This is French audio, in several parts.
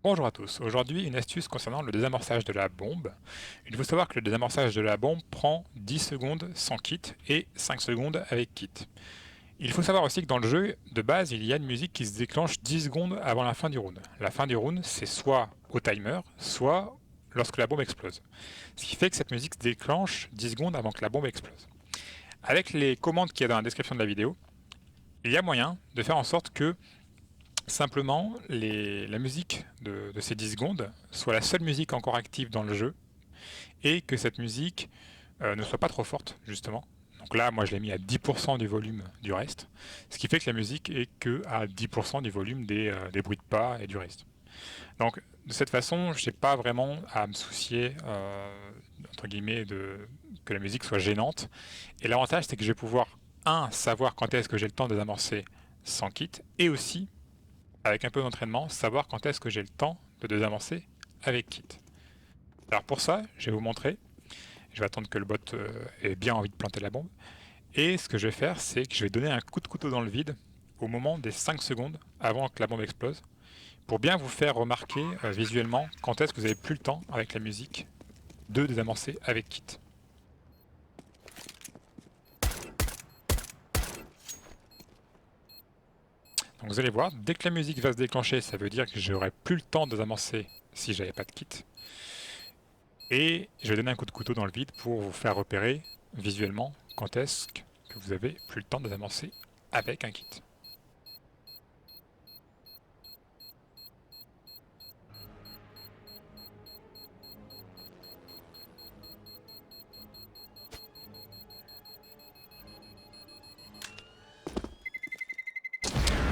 Bonjour à tous, aujourd'hui une astuce concernant le désamorçage de la bombe. Il faut savoir que le désamorçage de la bombe prend 10 secondes sans kit et 5 secondes avec kit. Il faut savoir aussi que dans le jeu, de base, il y a une musique qui se déclenche 10 secondes avant la fin du round. La fin du round, c'est soit au timer, soit lorsque la bombe explose. Ce qui fait que cette musique se déclenche 10 secondes avant que la bombe explose. Avec les commandes qu'il y a dans la description de la vidéo, il y a moyen de faire en sorte que simplement la musique de ces 10 secondes soit la seule musique encore active dans le jeu et que cette musique ne soit pas trop forte justement. Donc là, moi je l'ai mis à 10% du volume du reste, ce qui fait que la musique est que à 10% du volume des bruits de pas et du reste. Donc de cette façon, je n'ai pas vraiment à me soucier entre guillemets que la musique soit gênante. Et l'avantage, c'est que je vais pouvoir savoir quand est-ce que j'ai le temps de désamorcer sans kit, et aussi avec un peu d'entraînement, savoir quand est-ce que j'ai le temps de désamorcer avec kit. Alors pour ça, je vais vous montrer. Je vais attendre que le bot ait bien envie de planter la bombe. Et ce que je vais faire, c'est que je vais donner un coup de couteau dans le vide au moment des 5 secondes avant que la bombe explose, pour bien vous faire remarquer visuellement quand est-ce que vous n'avez plus le temps avec la musique de désamorcer avec kit. Donc vous allez voir, dès que la musique va se déclencher, ça veut dire que j'aurai plus le temps de désamorcer si j'avais pas de kit. Et je vais donner un coup de couteau dans le vide pour vous faire repérer visuellement quand est-ce que vous avez plus le temps de désamorcer avec un kit.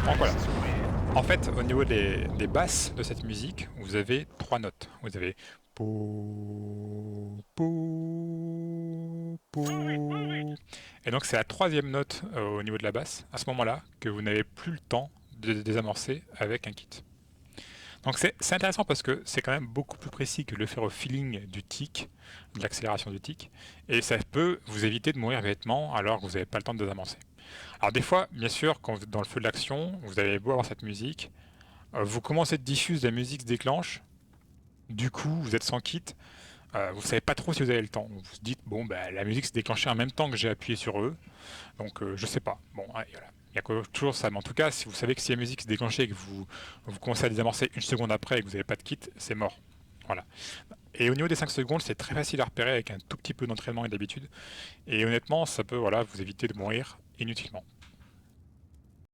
Donc voilà. En fait, au niveau des basses de cette musique, vous avez trois notes. Vous avez po, po, po. Et donc c'est la troisième note au niveau de la basse, à ce moment-là, que vous n'avez plus le temps de désamorcer avec un kit. Donc c'est intéressant parce que c'est quand même beaucoup plus précis que de le faire au feeling du tic, de l'accélération du tic, et ça peut vous éviter de mourir bêtement alors que vous n'avez pas le temps de désamorcer. Alors des fois, bien sûr, quand vous êtes dans le feu de l'action, vous avez beau avoir cette musique, vous commencez de diffuse, la musique se déclenche, du coup vous êtes sans kit, vous savez pas trop si vous avez le temps. Vous vous dites, bon, bah, la musique s'est déclenchée en même temps que j'ai appuyé sur eux, donc je sais pas. Bon, allez, voilà. Il y a toujours ça, mais en tout cas, si vous savez que si la musique se déclenche et que vous commencez à désamorcer une seconde après et que vous n'avez pas de kit, c'est mort. Voilà. Et au niveau des 5 secondes, c'est très facile à repérer avec un tout petit peu d'entraînement et d'habitude. Et honnêtement, ça peut voilà, vous éviter de mourir inutilement.